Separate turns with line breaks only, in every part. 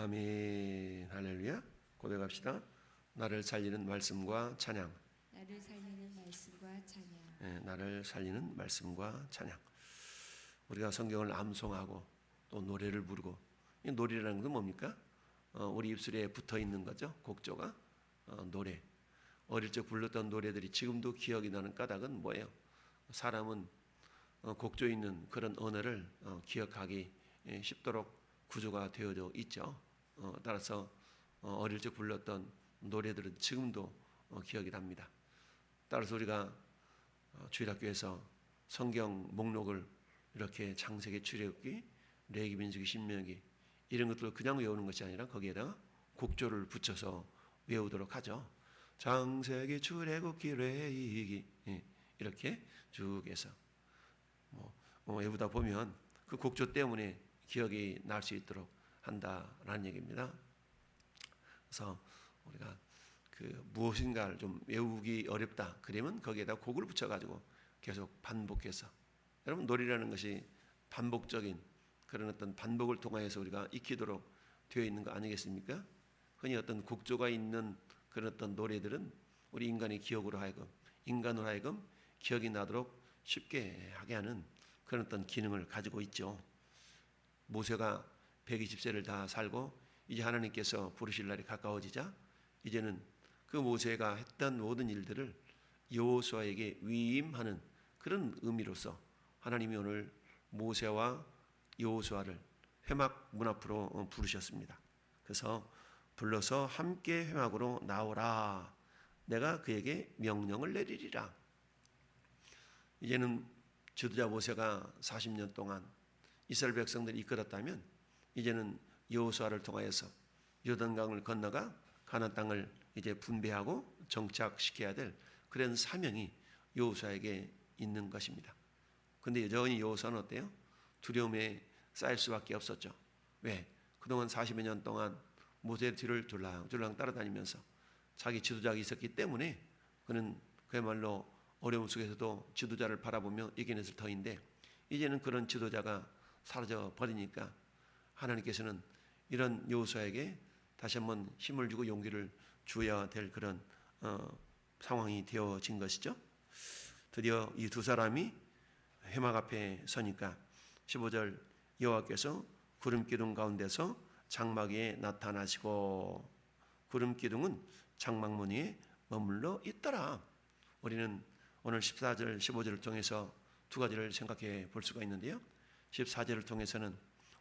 아멘. 할렐루야. 고백합시다. 나를 살리는 말씀과 찬양.
나를 살리는 말씀과 찬양.
네, 나를 살리는 말씀과 찬양. 우리가 성경을 암송하고 또 노래를 부르고, 이 노래라는 건 뭡니까? 우리 입술에 붙어 있는 거죠. 곡조가 노래. 어릴 적 불렀던 노래들이 지금도 기억이 나는 까닭은 뭐예요? 사람은 곡조 있는 그런 언어를 기억하기 쉽도록 구조가 되어져 있죠. 따라서 어릴 적 불렀던 노래들은 지금도 기억이 납니다. 따라서 우리가 주일학교에서 성경 목록을 이렇게 창세기, 출애굽기, 레위기, 민수기, 신명기 이런 것들을 그냥 외우는 것이 아니라 거기에다가 곡조를 붙여서 외우도록 하죠. 창세기, 출애굽기, 레위기 이렇게 쭉 해서 외우다 보면 그 곡조 때문에 기억이 날 수 있도록 한다라는 얘기입니다. 그래서 우리가 무엇인가를 좀 외우기 어렵다 그러면 거기에다 곡을 붙여가지고 계속 반복해서, 여러분 노래라는 것이 반복적인 그런 어떤 반복을 통해서 우리가 익히도록 되어 있는 거 아니겠습니까? 흔히 어떤 곡조가 있는 그런 어떤 노래들은 우리 인간의 기억으로 하여금, 인간으로 하여금 기억이 나도록 쉽게 하게 하는 그런 어떤 기능을 가지고 있죠. 모세가 120세를 다 살고 이제 하나님께서 부르실 날이 가까워지자 이제는 그 모세가 했던 모든 일들을 여호수아에게 위임하는 그런 의미로서 하나님이 오늘 모세와 여호수아를 회막 문 앞으로 부르셨습니다. 그래서 불러서 함께 회막으로 나오라. 내가 그에게 명령을 내리리라. 이제는 지도자 모세가 40년 동안 이스라엘 백성들이 이끌었다면 이제는 여호수아를 통하여서 요단강을 건너가 가나안 땅을 이제 분배하고 정착시켜야 될 그런 사명이 여호수아에게 있는 것입니다. 그런데 여전히 여호수아는 어때요? 두려움에 쌓일 수밖에 없었죠. 왜? 그동안 40여 년 동안 모세의 뒤를 둘랑둘랑 따라다니면서 자기 지도자가 있었기 때문에 그는 그야말로 어려움 속에서도 지도자를 바라보며 이겨냈을 터인데, 이제는 그런 지도자가 사라져 버리니까 하나님께서는 이런 여호수아에게 다시 한번 힘을 주고 용기를 주어야 될 그런 상황이 되어진 것이죠. 드디어 이 두 사람이 회막 앞에 서니까 15절 여호와께서 구름기둥 가운데서 장막 위에 나타나시고, 구름기둥은 장막문 위에 머물러 있더라. 우리는 오늘 14절 15절을 통해서 두 가지를 생각해 볼 수가 있는데요. 14절을 통해서는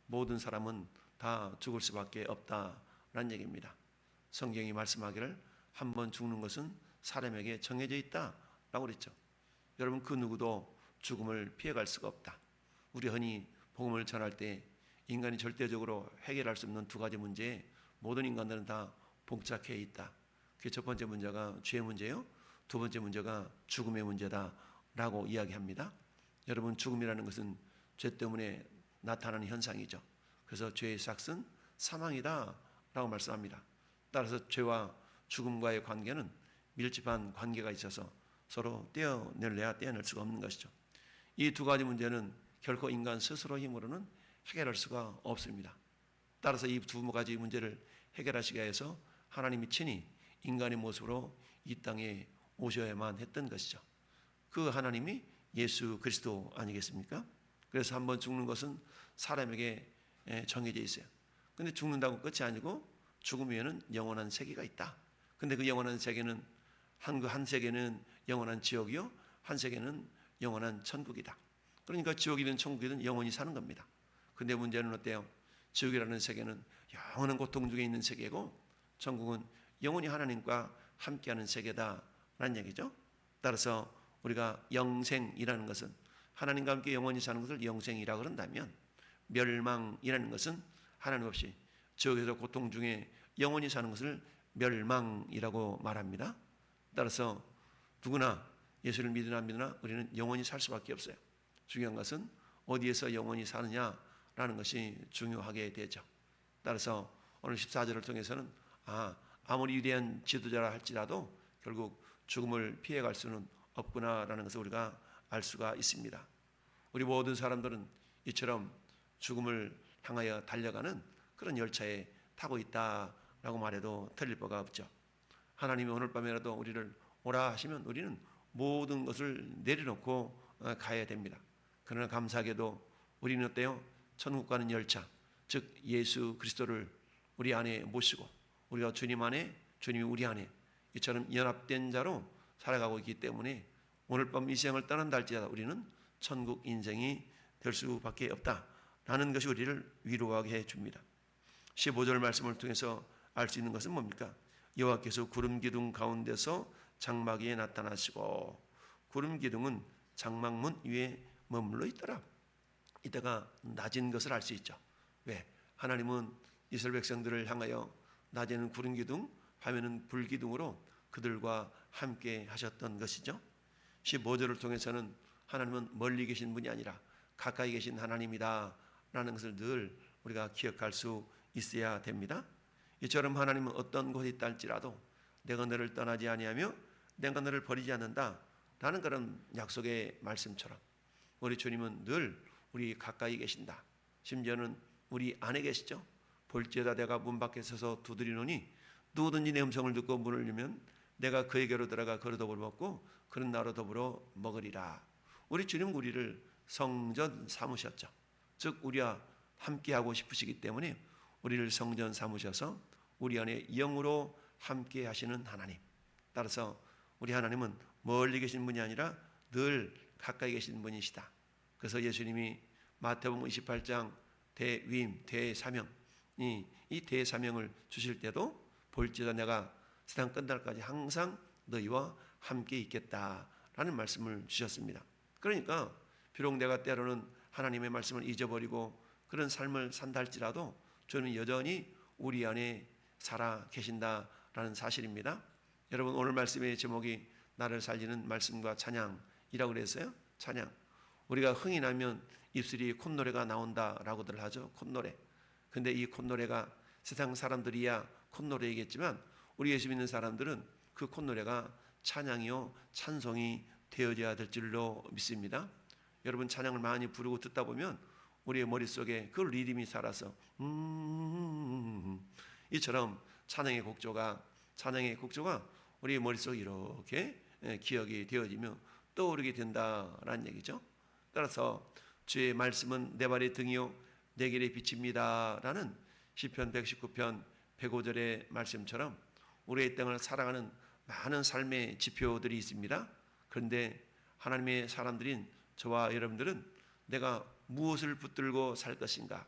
모든 사람은 다 죽을 수밖에 없다라는 얘기입니다. 성경이 말씀하기를 한 번 죽는 것은 사람에게 정해져 있다라고 그랬죠. 여러분 그 누구도 죽음을 피해갈 수가 없다. 우리 흔히 복음을 전할 때 인간이 절대적으로 해결할 수 없는 두 가지 문제에 모든 인간들은 다 봉착해 있다. 그게 첫 번째 문제가 죄의 문제요, 두 번째 문제가 죽음의 문제다라고 이야기합니다. 여러분 죽음이라는 것은 죄 때문에 나타나는 현상이죠. 그래서 죄의 삭은 사망이다 라고 말씀합니다. 따라서 죄와 죽음과의 관계는 밀접한 관계가 있어서 서로 떼어낼래야 떼어낼 수가 없는 것이죠. 이 두 가지 문제는 결코 인간 스스로 힘으로는 해결할 수가 없습니다. 따라서 이 두 가지 문제를 해결하시기 위해서 하나님이 친히 인간의 모습으로 이 땅에 오셔야만 했던 것이죠. 그 하나님이 예수 그리스도 아니겠습니까? 그래서 한번 죽는 것은 사람에게 정해져 있어요. 근데 죽는다고 끝이 아니고 죽음 위에는 영원한 세계가 있다. 근데 그 영원한 세계는 한 세계는 영원한 지옥이요, 한 세계는 영원한 천국이다. 그러니까 지옥이든 천국이든 영원히 사는 겁니다. 근데 문제는 어때요? 지옥이라는 세계는 영원한 고통 중에 있는 세계고 천국은 영원히 하나님과 함께하는 세계다라는 얘기죠. 따라서 우리가 영생이라는 것은 하나님과 함께 영원히 사는 것을 영생이라고 그런다면, 멸망이라는 것은 하나님 없이 지옥에서 고통 중에 영원히 사는 것을 멸망이라고 말합니다. 따라서 누구나 예수를 믿으나 안 믿으나 우리는 영원히 살 수밖에 없어요. 중요한 것은 어디에서 영원히 사느냐라는 것이 중요하게 되죠. 따라서 오늘 14절을 통해서는 아무리 위대한 지도자라 할지라도 결국 죽음을 피해갈 수는 없구나라는 것을 우리가 알 수가 있습니다. 우리 모든 사람들은 이처럼 죽음을 향하여 달려가는 그런 열차에 타고 있다라고 말해도 틀릴 바가 없죠. 하나님이 오늘 밤에라도 우리를 오라 하시면 우리는 모든 것을 내려놓고 가야 됩니다. 그러나 감사하게도 우리는 어때요? 천국 가는 열차, 즉 예수 그리스도를 우리 안에 모시고 우리가 주님 안에, 주님이 우리 안에 이처럼 연합된 자로 살아가고 있기 때문에 오늘 밤 이 생을 떠난다 할지라도 우리는 천국 인생이 될 수밖에 없다라는 것이 우리를 위로하게 해줍니다. 15절 말씀을 통해서 알 수 있는 것은 뭡니까? 여호와께서 구름 기둥 가운데서 장막 위에 나타나시고, 구름 기둥은 장막문 위에 머물러 있더라. 이때가 낮은 것을 알 수 있죠. 왜? 하나님은 이스라엘 백성들을 향하여 낮에는 구름 기둥, 밤에는 불 기둥으로 그들과 함께 하셨던 것이죠. 15절을 통해서는 하나님은 멀리 계신 분이 아니라 가까이 계신 하나님이다 라는 것을 늘 우리가 기억할 수 있어야 됩니다. 이처럼 하나님은 어떤 곳에 있다 할지라도 내가 너를 떠나지 아니하며 내가 너를 버리지 않는다 라는 그런 약속의 말씀처럼 우리 주님은 늘 우리 가까이 계신다. 심지어는 우리 안에 계시죠. 볼지어다 내가 문 밖에 서서 두드리노니 누구든지 내 음성을 듣고 문을 열면 내가 그에게로 들어가 그로 더불어 먹고 그는 나로 더불어 먹으리라. 우리 주님은 우리를 성전 삼으셨죠. 즉 우리와 함께하고 싶으시기 때문에 우리를 성전 삼으셔서 우리 안에 영으로 함께 하시는 하나님. 따라서 우리 하나님은 멀리 계신 분이 아니라 늘 가까이 계신 분이시다. 그래서 예수님이 마태복음 28장 대위임, 대사명, 이 대사명을 주실 때도 볼지어다 내가 세상 끝날까지 항상 너희와 함께 있겠다라는 말씀을 주셨습니다. 그러니까 비록 내가 때로는 하나님의 말씀을 잊어버리고 그런 삶을 산다 할지라도 주는 여전히 우리 안에 살아 계신다라는 사실입니다. 여러분 오늘 말씀의 제목이 나를 살리는 말씀과 찬양이라고 그랬어요. 찬양. 우리가 흥이 나면 입술이 콧노래가 나온다라고들 하죠. 콧노래. 근데 이 콧노래가 세상 사람들이야 콧노래이겠지만 우리 예수 믿는 사람들은 그 콧노래가 찬양이요 찬송이 되어져야 될 줄로 믿습니다. 여러분 찬양을 많이 부르고 듣다 보면 우리의 머릿속에 그 리듬이 살아서 이처럼 찬양의 곡조가 우리의 머릿속에 이렇게 기억이 되어지며 떠오르게 된다라는 얘기죠. 따라서 주의 말씀은 내 발의 등이요 내 길의 빛입니다 라는 시편 119편 105절의 말씀처럼 우리의 땅을 살아가는 많은 삶의 지표들이 있습니다. 그런데 하나님의 사람들인 저와 여러분들은 내가 무엇을 붙들고 살 것인가,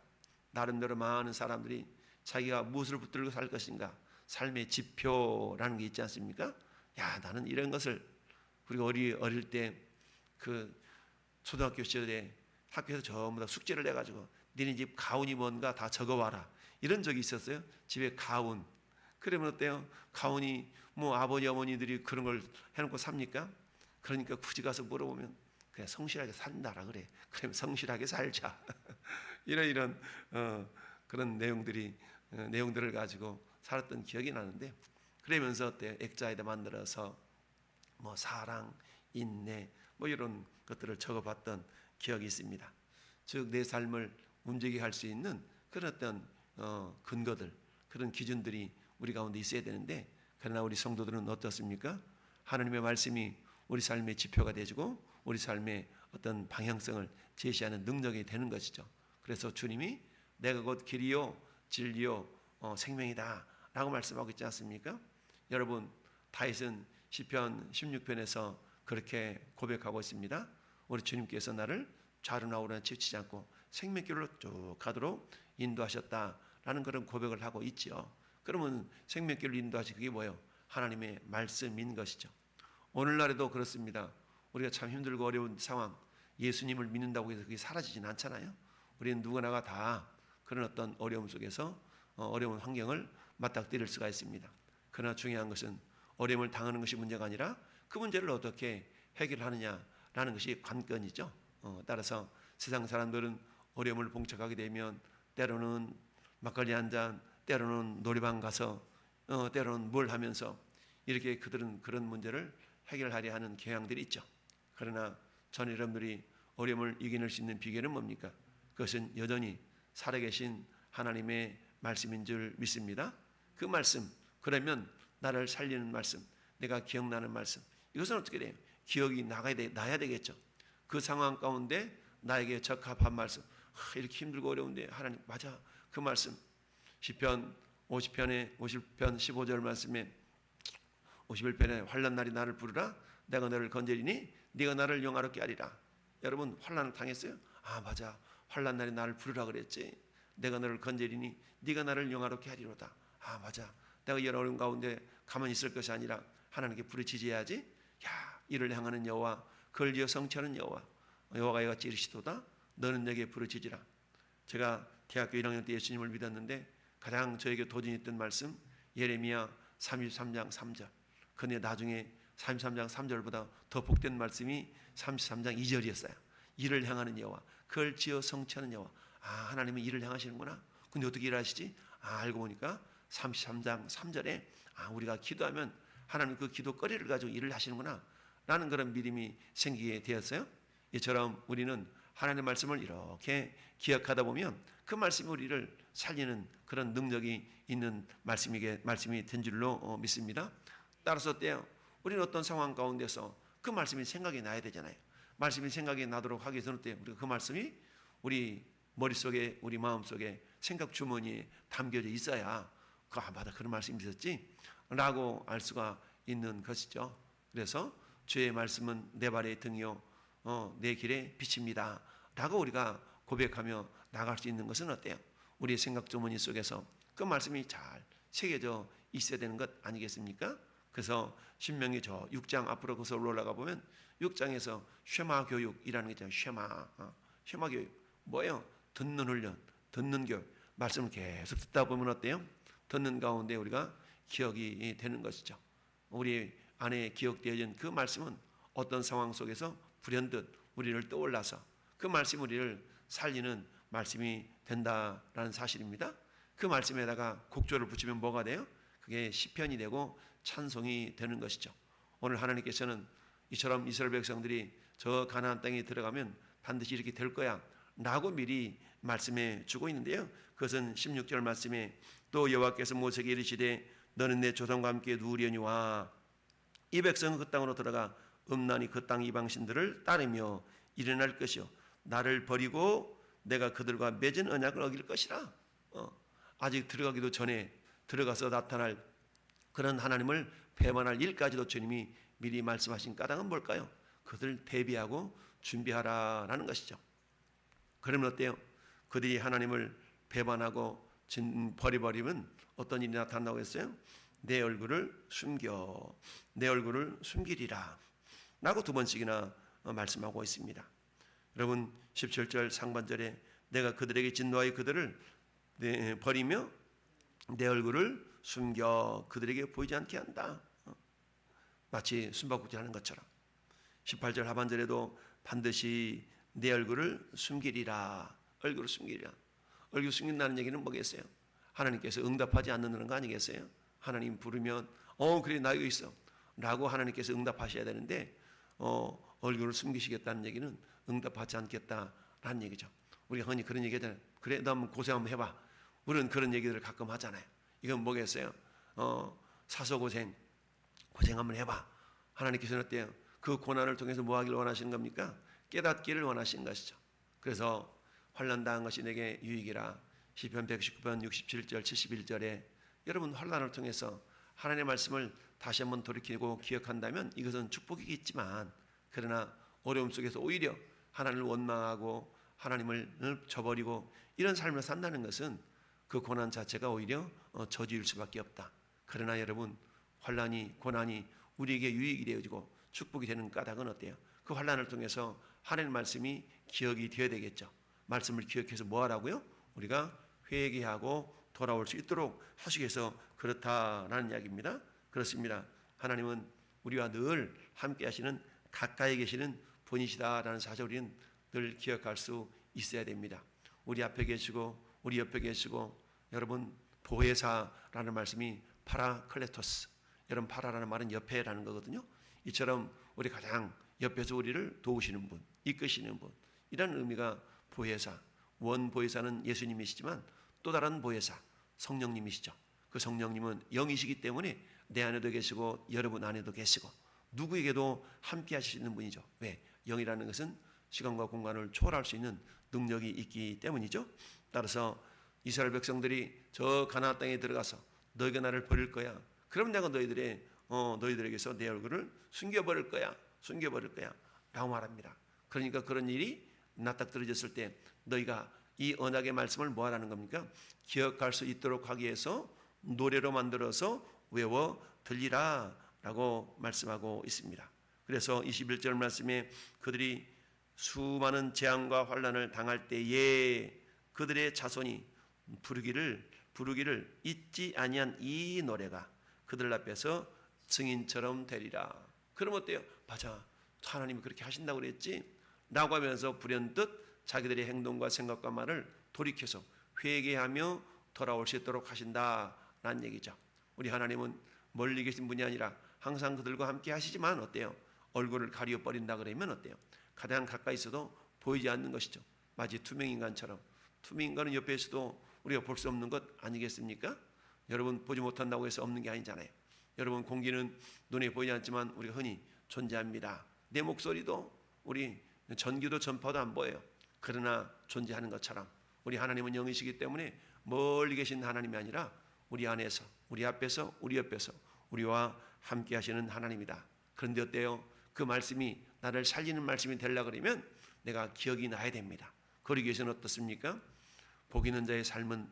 나름대로 많은 사람들이 자기가 무엇을 붙들고 살 것인가 삶의 지표라는 게 있지 않습니까? 야 나는 이런 것을 우리가 어릴 때 그 초등학교 시절에 학교에서 전부 다 숙제를 내가지고 니네 집 가훈이 뭔가 다 적어와라 이런 적이 있었어요. 집에 가훈. 그러면 어때요? 가훈이 뭐 아버지 어머니들이 그런 걸 해놓고 삽니까? 그러니까 굳이 가서 물어보면 그냥 성실하게 산다라 그래. 그러면 성실하게 살자. 이런 그런 내용들을 가지고 살았던 기억이 나는데 그러면서 어때요? 액자에다 만들어서 뭐 사랑, 인내 뭐 이런 것들을 적어봤던 기억이 있습니다. 즉 내 삶을 움직이게 할 수 있는 그런 어떤 근거들, 그런 기준들이 우리 가운데 있어야 되는데 그러나 우리 성도들은 어떻습니까? 하나님의 말씀이 우리 삶의 지표가 되고 우리 삶의 어떤 방향성을 제시하는 능력이 되는 것이죠. 그래서 주님이 내가 곧 길이요 진리요 생명이다 라고 말씀하고 있지 않습니까? 여러분 다윗은 시편 16편에서 그렇게 고백하고 있습니다. 우리 주님께서 나를 좌로나 우로나 치우치지 않고 생명길로 쭉 가도록 인도하셨다라는 그런 고백을 하고 있죠. 그러면 생명길로 인도하신 그게 뭐예요? 하나님의 말씀인 것이죠. 오늘날에도 그렇습니다. 우리가 참 힘들고 어려운 상황, 예수님을 믿는다고 해서 그게 사라지진 않잖아요. 우리는 누구나가 다 그런 어떤 어려움 속에서 어려운 환경을 맞닥뜨릴 수가 있습니다. 그러나 중요한 것은 어려움을 당하는 것이 문제가 아니라 그 문제를 어떻게 해결하느냐라는 것이 관건이죠. 따라서 세상 사람들은 어려움을 봉착하게 되면 때로는 막걸리 한 잔, 때로는 노래방 가서 때로는 뭘 하면서 이렇게 그들은 그런 문제를 해결하려 하는 경향들이 있죠. 그러나 전 여러분들이 어려움을 이겨낼 수 있는 비결은 뭡니까? 그것은 여전히 살아계신 하나님의 말씀인 줄 믿습니다. 그 말씀, 그러면 나를 살리는 말씀, 내가 기억나는 말씀, 이것은 어떻게 돼요? 기억이 나야 되겠죠. 그 상황 가운데 나에게 적합한 말씀, 이렇게 힘들고 어려운데 하나님 맞아, 그 말씀. 시편 50편에 50편 15절 말씀에 51편에 환난 날이 나를 부르라 내가 너를 건지리니 네가 나를 영화롭게 하리라. 여러분 환난을 당했어요? 아 맞아, 환난 날이 나를 부르라 그랬지. 내가 너를 건지리니 네가 나를 영화롭게 하리로다. 아 맞아, 내가 이런 어려운 가운데 가만히 있을 것이 아니라 하나님께 부르짖어야지. 야, 이를 향하는 여호와, 그를 지어 성취하는 여호와, 여호와가 이같이 이르시도다 너는 내게 부르짖으라. 제가 대학교 1학년 때 예수님을 믿었는데 가장 저에게 도전이 있던 말씀 예레미야 33장 3절. 근데 나중에 33장 3절보다 더 복된 말씀이 33장 2절이었어요. 이를 향하는 여호와, 그를 지어 성취하는 여호와. 아 하나님은 이를 향하시는구나. 근데 어떻게 일하시지? 아 알고 보니까 33장 3절에 아 우리가 기도하면 하나님 그 기도거리를 가지고 일을 하시는구나 라는 그런 믿음이 생기게 되었어요. 이처럼 우리는 하나님의 말씀을 이렇게 기억하다 보면 그 말씀이 우리를 살리는 그런 능력이 있는 말씀이 된 줄로 믿습니다. 따라서 어때요? 우리는 어떤 상황 가운데서 그 말씀이 생각이 나야 되잖아요. 말씀이 생각이 나도록 하기 위해서는 어때요? 우리가 그 말씀이 우리 머릿속에, 우리 마음속에 생각 주머니에 담겨져 있어야 아 맞아, 그런 말씀이 있었지 라고 알 수가 있는 것이죠. 그래서 주의 말씀은 내 발의 등이요 내 길의 빛입니다 라고 우리가 고백하며 나갈 수 있는 것은 어때요? 우리의 생각 주머니 속에서 그 말씀이 잘 새겨져 있어야 되는 것 아니겠습니까? 그래서 신명기 저 6장 앞으로 거기서 올라가 보면 6장에서 쉐마 교육이라는 게 있잖아요. 쉐마 교육 뭐예요? 듣는 훈련, 듣는 교육. 말씀을 계속 듣다 보면 어때요? 듣는 가운데 우리가 기억이 되는 것이죠. 우리 안에 기억되어진 그 말씀은 어떤 상황 속에서 불현듯 우리를 떠올라서 그 말씀이 우리를 살리는 말씀이 된다라는 사실입니다. 그 말씀에다가 곡조를 붙이면 뭐가 돼요? 그게 시편이 되고 찬송이 되는 것이죠. 오늘 하나님께서는 이처럼 이스라엘 백성들이 저 가나안 땅에 들어가면 반드시 이렇게 될 거야 라고 미리 말씀해 주고 있는데요. 그것은 16절 말씀에 또 여호와께서 모세에게 이르시되 너는 내 조상과 함께 누우려니와 이 백성은 그 땅으로 들어가 음란히 그 땅 이방신들을 따르며 일어날 것이요 나를 버리고 내가 그들과 맺은 언약을 어길 것이라. 아직 들어가기도 전에 들어가서 나타날 그런 하나님을 배반할 일까지도 주님이 미리 말씀하신 까닭은 뭘까요? 그들 대비하고 준비하라라는 것이죠. 그러면 어때요? 그들이 하나님을 배반하고 버려버리면 어떤 일이 나타난다고 했어요? 내 얼굴을 숨겨, 내 얼굴을 숨기리라 라고 두 번씩이나 말씀하고 있습니다. 여러분 17절 상반절에 내가 그들에게 진노하여 그들을 버리며 내 얼굴을 숨겨 그들에게 보이지 않게 한다. 마치 숨바꼭질하는 것처럼 18절 하반절에도 반드시 내 얼굴을 숨기리라. 얼굴을 숨기리라. 얼굴 숨긴다는 얘기는 뭐겠어요? 하나님께서 응답하지 않는 거 아니겠어요? 하나님 부르면 그래 나 여기 있어 라고 하나님께서 응답하셔야 되는데 얼굴을 숨기시겠다는 얘기는 응답하지 않겠다라는 얘기죠. 우리가 흔히 그런 얘기 하잖아요. 그래 너 한번 고생 한번 해봐. 우리는 그런 얘기들을 가끔 하잖아요. 이건 뭐겠어요? 사소고생 한번 해봐. 하나님께서는 어때요? 그 고난을 통해서 뭐 하기를 원하시는 겁니까? 깨닫기를 원하시는 것이죠. 그래서 환난 당한 것이 내게 유익이라. 시편 119편 67절 71절에 여러분 환난을 통해서 하나님의 말씀을 다시 한번 돌이키고 기억한다면 이것은 축복이겠지만 그러나 어려움 속에서 오히려 하나님을 원망하고 하나님을 저버리고 이런 삶을 산다는 것은 그 고난 자체가 오히려 저주일 수밖에 없다. 그러나 여러분 환난이 고난이 우리에게 유익이 되어지고 축복이 되는 까닭은 어때요? 그 환난을 통해서 하나님의 말씀이 기억이 되어야 되겠죠. 말씀을 기억해서 뭐 하라고요? 우리가 회개하고 돌아올 수 있도록 하시기 위해서 그렇다라는 이야기입니다. 그렇습니다. 하나님은 우리와 늘 함께 하시는 가까이 계시는 분이시다라는 사실 우리는 늘 기억할 수 있어야 됩니다. 우리 앞에 계시고 우리 옆에 계시고 여러분 보혜사라는 말씀이 파라클레토스, 여러분 파라라는 말은 옆에라는 거거든요. 이처럼 우리 가장 옆에서 우리를 도우시는 분, 이끄시는 분, 이런 의미가 보혜사. 원 보혜사는 예수님이시지만 또 다른 보혜사, 성령님이시죠. 그 성령님은 영이시기 때문에 내 안에도 계시고 여러분 안에도 계시고 누구에게도 함께 하실 수 있는 분이죠. 왜? 영이라는 것은 시간과 공간을 초월할 수 있는 능력이 있기 때문이죠. 따라서 이스라엘 백성들이 저 가나안 땅에 들어가서 너희가 나를 버릴 거야. 그럼 내가 너희들에게서 내 얼굴을 숨겨버릴 거야. 라고 말합니다. 그러니까 그런 일이 낯닥들어졌을 때 너희가 이 언약의 말씀을 뭐 하라는 겁니까? 기억할 수 있도록 하기 위해서 노래로 만들어서 외워 들리라 라고 말씀하고 있습니다. 그래서 21절 말씀에 그들이 수많은 재앙과 환난을 당할 때에 그들의 자손이 부르기를 잊지 아니한 이 노래가 그들 앞에서 증인처럼 되리라. 그럼 어때요? 맞아, 하나님이 그렇게 하신다고 그랬지? 라고 하면서 불현듯 자기들의 행동과 생각과 말을 돌이켜서 회개하며 돌아올 수 있도록 하신다라는 얘기죠. 우리 하나님은 멀리 계신 분이 아니라 항상 그들과 함께 하시지만 어때요? 얼굴을 가려버린다 그러면 어때요? 가장 가까이 있어도 보이지 않는 것이죠. 마치 투명인간처럼. 투명인간은 옆에 있어도 우리가 볼 수 없는 것 아니겠습니까? 여러분 보지 못한다고 해서 없는 게 아니잖아요. 여러분 공기는 눈에 보이지 않지만 우리가 흔히 존재합니다. 내 목소리도 우리 전기도 전파도 안 보여요. 그러나 존재하는 것처럼 우리 하나님은 영이시기 때문에 멀리 계신 하나님이 아니라 우리 안에서 우리 앞에서 우리 옆에서 우리와 함께 하시는 하나님이다. 그런데 어때요? 그 말씀이 나를 살리는 말씀이 되려고 그러면 내가 기억이 나야 됩니다. 그러기 위해서는 어떻습니까? 복 있는 자의 삶은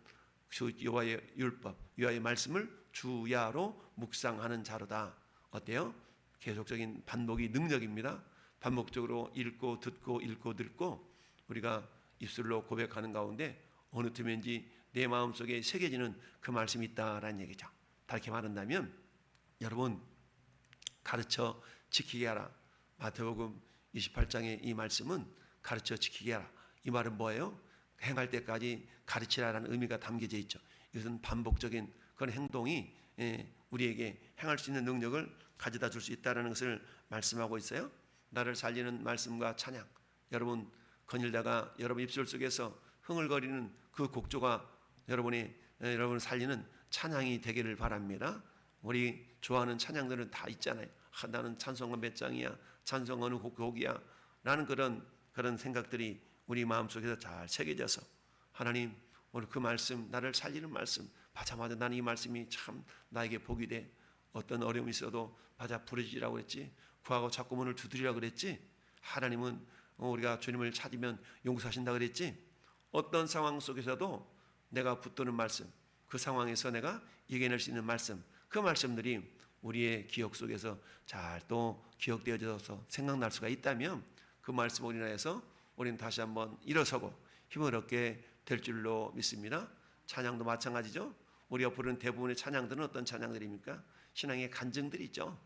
주 여호와의 율법, 여호와의 말씀을 주야로 묵상하는 자로다. 어때요? 계속적인 반복이 능력입니다. 반복적으로 읽고 듣고 우리가 입술로 고백하는 가운데 어느 틈인지 내 마음속에 새겨지는 그 말씀이 있다라는 얘기죠. 다르게 말한다면 여러분 가르쳐 지키게 하라. 마태복음 28장의 이 말씀은 가르쳐 지키게 하라. 이 말은 뭐예요? 행할 때까지 가르치라라는 의미가 담겨져 있죠. 이것은 반복적인 그런 행동이 우리에게 행할 수 있는 능력을 가져다 줄 수 있다는 것을 말씀하고 있어요. 나를 살리는 말씀과 찬양. 여러분 거닐다가 여러분 입술 속에서 흥얼거리는 그 곡조가 여러분을 살리는 찬양이 되기를 바랍니다. 우리 좋아하는 찬양들은 다 있잖아요. 나는 찬송가 몇 장이야, 찬송 어느 곡이야 라는 그런 생각들이 우리 마음속에서 잘 새겨져서 하나님 오늘 그 말씀, 나를 살리는 말씀, 맞아 나는 이 말씀이 참 나에게 복이 돼. 어떤 어려움이 있어도 맞아 부르짖으라고 그랬지, 구하고 자꾸 문을 두드리라고 그랬지, 하나님은 우리가 주님을 찾으면 용서하신다 그랬지. 어떤 상황 속에서도 내가 붙드는 말씀, 그 상황에서 내가 이겨낼 수 있는 말씀, 그 말씀들이 우리의 기억 속에서 잘 또 기억되어져서 생각날 수가 있다면 그 말씀으로 인하여서 우리는 다시 한번 일어서고 힘을 얻게 될 줄로 믿습니다. 찬양도 마찬가지죠. 우리가 부르는 대부분의 찬양들은 어떤 찬양들입니까? 신앙의 간증들이 있죠.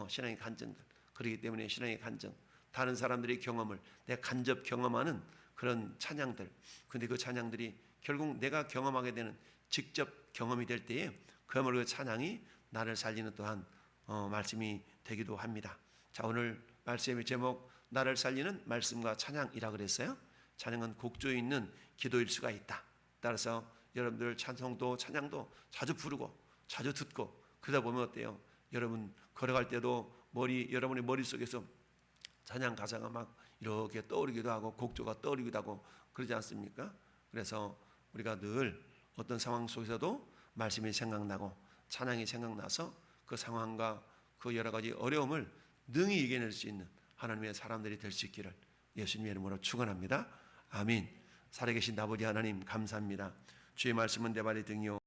신앙의 간증들. 그렇기 때문에 신앙의 간증, 다른 사람들의 경험을 내가 간접 경험하는 그런 찬양들. 근데 그 찬양들이 결국 내가 경험하게 되는 직접 경험이 될 때에 그야말로 그 찬양이 나를 살리는 또한 말씀이 되기도 합니다. 자, 오늘 말씀의 제목 나를 살리는 말씀과 찬양이라 그랬어요. 찬양은 곡조에 있는 기도일 수가 있다. 따라서 여러분들 찬송도 찬양도 자주 부르고 자주 듣고 그러다 보면 어때요? 여러분 걸어갈 때도 여러분의 머릿속에서 찬양 가사가 막 이렇게 떠오르기도 하고 곡조가 떠오르기도 하고 그러지 않습니까? 그래서 우리가 늘 어떤 상황 속에서도 말씀이 생각나고 찬양이 생각나서 그 상황과 그 여러 가지 어려움을 능히 이겨낼 수 있는 하나님의 사람들이 될 수 있기를 예수님의 이름으로 축원합니다. 아멘. 살아계신 아버지 하나님 감사합니다. 주의 말씀은 내 발의 등이요